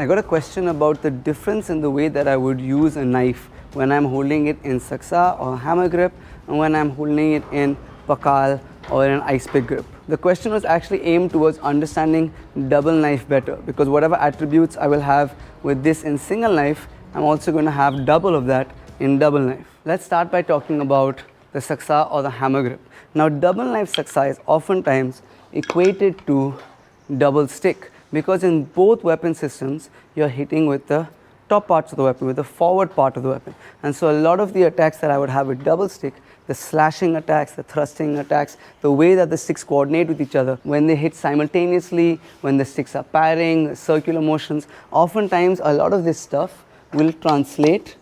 I got a question about the difference in the way that I would use a knife when I'm holding it in Saksa or Hammer Grip and when I'm holding it in Pakal or in an ice pick grip. The question was actually aimed towards understanding double knife better, because whatever attributes I will have with this in single knife, I'm also going to have double of that in double knife. Let's start by talking about the Saksa or the Hammer Grip. Now, double knife Saksa is oftentimes equated to double stick, because in both weapon systems you're hitting with the top parts of the weapon, with the forward part of the weapon. And so a lot of the attacks that I would have with double stick, the slashing attacks, the thrusting attacks, the way that the sticks coordinate with each other, when they hit simultaneously, when the sticks are parrying, circular motions, oftentimes a lot of this stuff will translate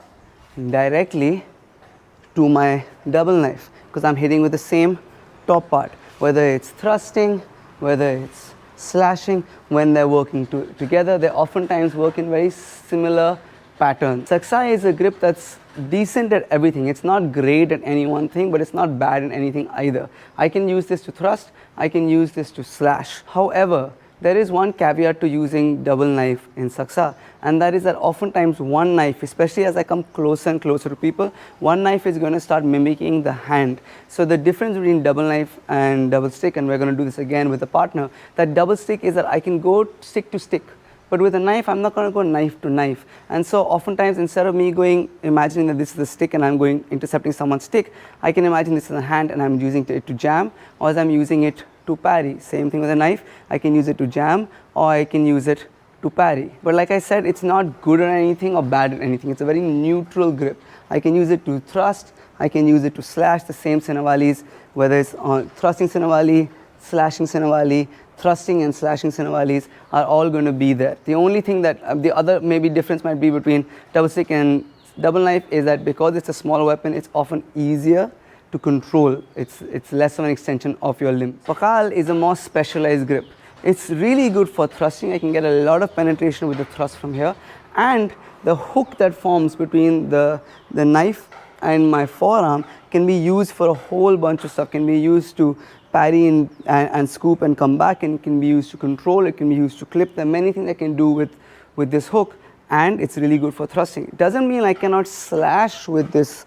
directly to my double knife, because I'm hitting with the same top part, whether it's thrusting, whether it's slashing. When they're working together, they oftentimes work in very similar patterns. Saksa is a grip that's decent at everything. It's not great at any one thing, but it's not bad in anything either. I can use this to thrust, I can use this to slash. However, there is one caveat to using double knife in Saksa, and that is that oftentimes one knife, especially as I come closer and closer to people, one knife is going to start mimicking the hand. So the difference between double knife and double stick, and we're going to do this again with a partner, that double stick is that I can go stick to stick, but with a knife I'm not going to go knife to knife. And so oftentimes, instead of me imagining that this is the stick and I'm going intercepting someone's stick, I can imagine this is a hand and I'm using it to jam, or as I'm using it to parry. Same thing with a knife, I can use it to jam or I can use it to parry. But like I said, it's not good at anything or bad at anything. It's a very neutral grip. I can use it to thrust, I can use it to slash, the same Sinawali's, whether it's on thrusting Sinawali, slashing Sinawali, thrusting and slashing Sinawali's are all going to be there. The only thing that the other maybe difference might be between double stick and double knife is that because it's a small weapon, it's often easier to control. It's less of an extension of your limb. Pakal is a more specialized grip. It's really good for thrusting. I can get a lot of penetration with the thrust from here, and the hook that forms between the knife and my forearm can be used for a whole bunch of stuff. Can be used to parry and scoop and come back, and it can be used to control, it can be used to clip. There are many things I can do with this hook, and it's really good for thrusting. It doesn't mean I cannot slash with this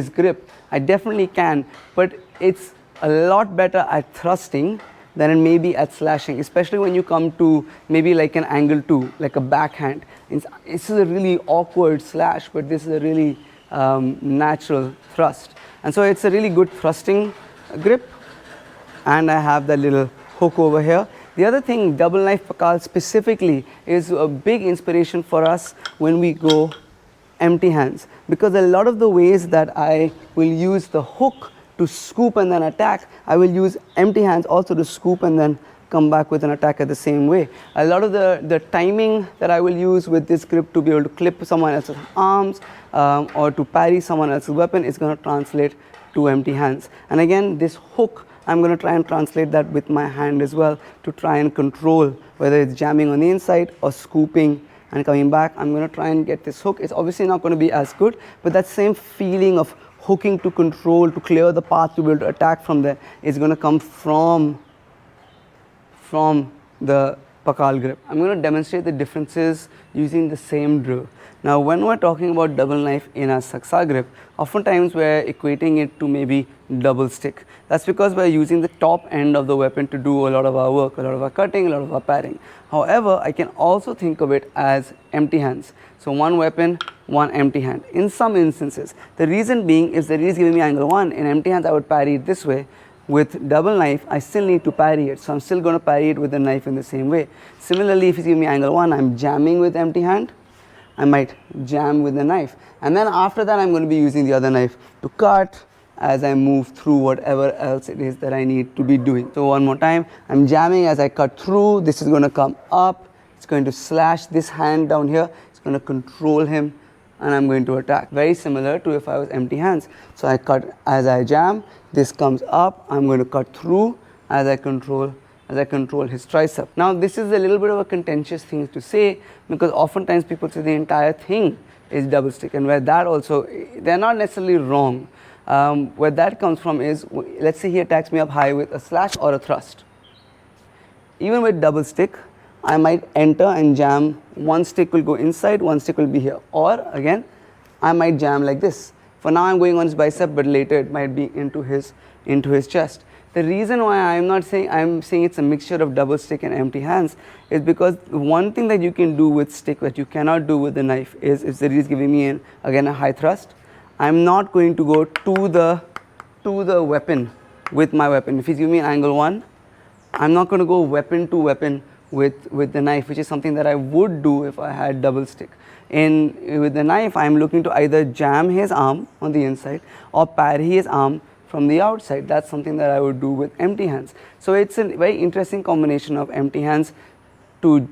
grip. I definitely can, but it's a lot better at thrusting than it may be at slashing, especially when you come to maybe like an angle 2, like a backhand. This is a really awkward slash, but this is a really natural thrust. And so it's a really good thrusting grip, and I have that little hook over here. The other thing, double knife Pakal specifically, is a big inspiration for us when we go empty hands, because a lot of the ways that I will use the hook to scoop and then attack, I will use empty hands also to scoop and then come back with an attack at the same way. A lot of the timing that I will use with this grip to be able to clip someone else's arms or to parry someone else's weapon is going to translate to empty hands. And again, this hook, I'm going to try and translate that with my hand as well to try and control whether it's jamming on the inside or scooping and coming back. I'm going to try and get this hook. It's obviously not going to be as good, but that same feeling of hooking to control, to clear the path, to be able to attack from there is going to come from the Pakal grip. I'm going to demonstrate the differences using the same drill. Now, when we're talking about double knife in a Saksa grip, oftentimes we're equating it to maybe double stick. That's because we're using the top end of the weapon to do a lot of our work, a lot of our cutting, a lot of our parrying. However, I can also think of it as empty hands. So one weapon, one empty hand. In some instances, the reason being is that it is giving me angle 1. In empty hands, I would parry it this way. With double knife, I still need to parry it. So I'm still going to parry it with the knife in the same way. Similarly, if it's giving me angle 1, I'm jamming with empty hand. I might jam with the knife, and then after that I'm going to be using the other knife to cut as I move through whatever else it is that I need to be doing. So one more time, I'm jamming as I cut through. This is going to come up, it's going to slash this hand down here, it's going to control him, and I'm going to attack. Very similar to if I was empty hands. So I cut as I jam, this comes up, I'm going to cut through as I control his tricep. Now this is a little bit of a contentious thing to say, because oftentimes people say the entire thing is double stick, and where that also, they're not necessarily wrong. Where that comes from is, let's say he attacks me up high with a slash or a thrust. Even with double stick, I might enter and jam. One stick will go inside, one stick will be here. Or again, I might jam like this. For now I'm going on his bicep, but later it might be into his chest. The reason why I'm saying it's a mixture of double stick and empty hands is because one thing that you can do with stick that you cannot do with the knife is if Zari is giving me again a high thrust, I'm not going to go to the weapon with my weapon. If he's giving me an angle 1, I'm not going to go weapon to weapon with the knife, which is something that I would do if I had double stick. With the knife, I'm looking to either jam his arm on the inside or parry his arm from the outside. That's something that I would do with empty hands. So it's a very interesting combination of empty hands to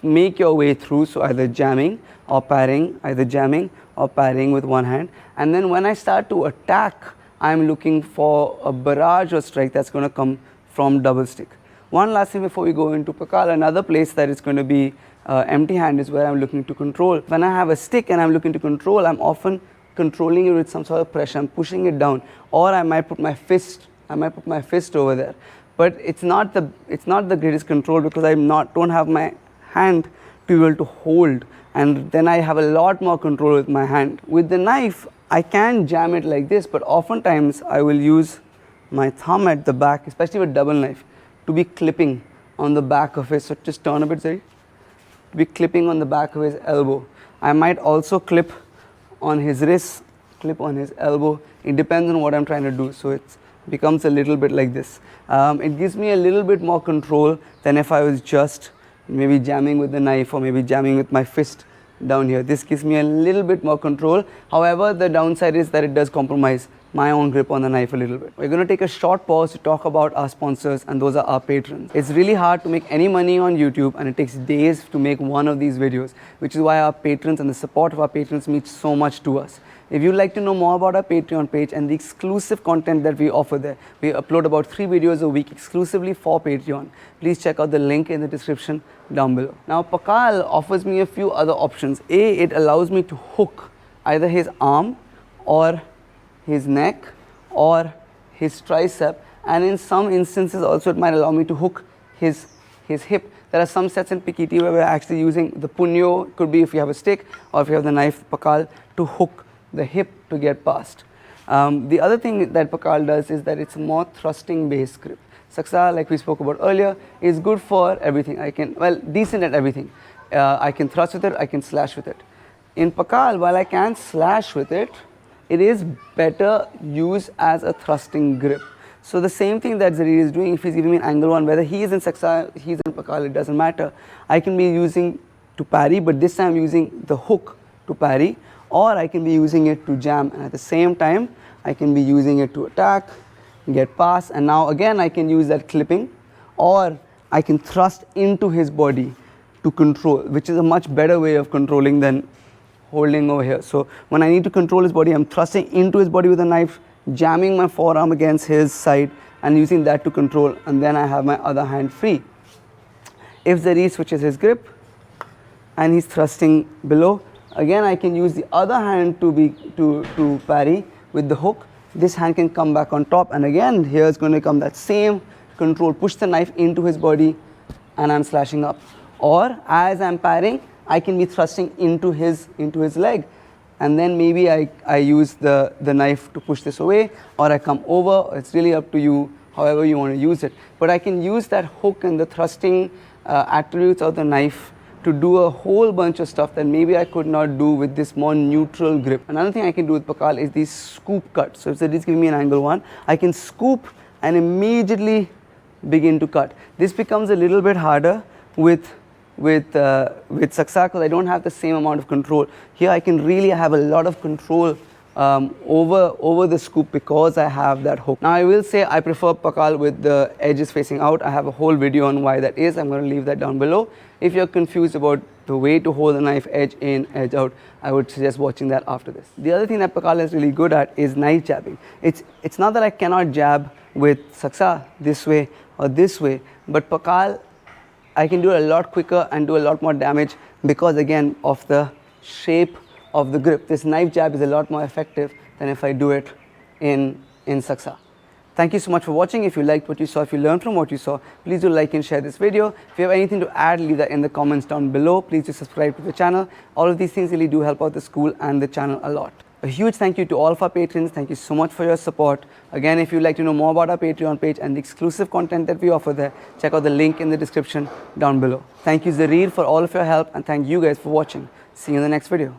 make your way through. So either jamming or parrying, either jamming or parrying with one hand. And then when I start to attack, I'm looking for a barrage or strike that's going to come from double stick. One last thing before we go into Pakal, another place that is going to be empty hand is where I'm looking to control. When I have a stick and I'm looking to control, I'm often controlling it with some sort of pressure. I'm pushing it down, or I might put my fist over there. But it's not the greatest control because I don't have my hand to be able to hold, and then I have a lot more control with my hand. With the knife, I can jam it like this, but oftentimes I will use my thumb at the back, especially with double knife, to be clipping on the back of it. So just turn a bit, Zari. To be clipping on the back of his elbow. I might also clip on his wrist, clip on his elbow. It depends on what I'm trying to do. So it becomes a little bit like this. It gives me a little bit more control than if I was just maybe jamming with the knife or maybe jamming with my fist down here. This gives me a little bit more control. However, the downside is that it does compromise my own grip on the knife a little bit. We're going to take a short pause to talk about our sponsors, and those are our patrons. It's really hard to make any money on YouTube, and it takes days to make one of these videos, which is why our patrons and the support of our patrons means so much to us. If you'd like to know more about our Patreon page and the exclusive content that we offer there, we upload about 3 videos a week exclusively for Patreon. Please check out the link in the description down below. Now, Pakal offers me a few other options. It allows me to hook either his arm or his neck or his tricep, and in some instances also it might allow me to hook his hip. There are some sets in Pikiti where we're actually using the punyo, could be if you have a stick or if you have the knife Pakal, to hook the hip to get past. The other thing that Pakal does is that it's a more thrusting based grip. Saksa, like we spoke about earlier, is good for everything. Decent at everything. I can thrust with it, I can slash with it. In Pakal, while I can slash with it, it is better used as a thrusting grip. So the same thing that Zari is doing, if he's giving me an angle 1, whether he is in Saksa, he's in Pakal, it doesn't matter. I can be using to parry, but this time I'm using the hook to parry, or I can be using it to jam, and at the same time I can be using it to attack, get past, and now again I can use that clipping, or I can thrust into his body to control, which is a much better way of controlling than holding over here. So when I need to control his body, I'm thrusting into his body with a knife, jamming my forearm against his side and using that to control, and then I have my other hand free. If Zari switches his grip and he's thrusting below, again I can use the other hand to parry with the hook. This hand can come back on top, and again here is going to come that same control, push the knife into his body and I'm slashing up. Or as I'm parrying, I can be thrusting into his leg, and then maybe I use the knife to push this away, or I come over. It's really up to you, however you want to use it. But I can use that hook and the thrusting attributes of the knife to do a whole bunch of stuff that maybe I could not do with this more neutral grip. Another thing I can do with Pakal is these scoop cuts. So if Zari is giving me an angle 1, I can scoop and immediately begin to cut. This becomes a little bit harder with Saksa because I don't have the same amount of control. Here I can really have a lot of control over the scoop because I have that hook. Now I will say I prefer Pakal with the edges facing out. I have a whole video on why that is. I'm going to leave that down below. If you're confused about the way to hold the knife edge in, edge out, I would suggest watching that after this. The other thing that Pakal is really good at is knife jabbing. It's not that I cannot jab with Saksa this way or this way, but Pakal I can do it a lot quicker and do a lot more damage because again of the shape of the grip. This knife jab is a lot more effective than if I do it in Saksa. Thank you so much for watching. If you liked what you saw, if you learned from what you saw, please do like and share this video. If you have anything to add, leave that in the comments down below. Please do subscribe to the channel. All of these things really do help out the school and the channel a lot. A huge thank you to all of our patrons. Thank you so much for your support. Again, if you'd like to know more about our Patreon page and the exclusive content that we offer there, check out the link in the description down below. Thank you, Zareer, for all of your help, and thank you guys for watching. See you in the next video.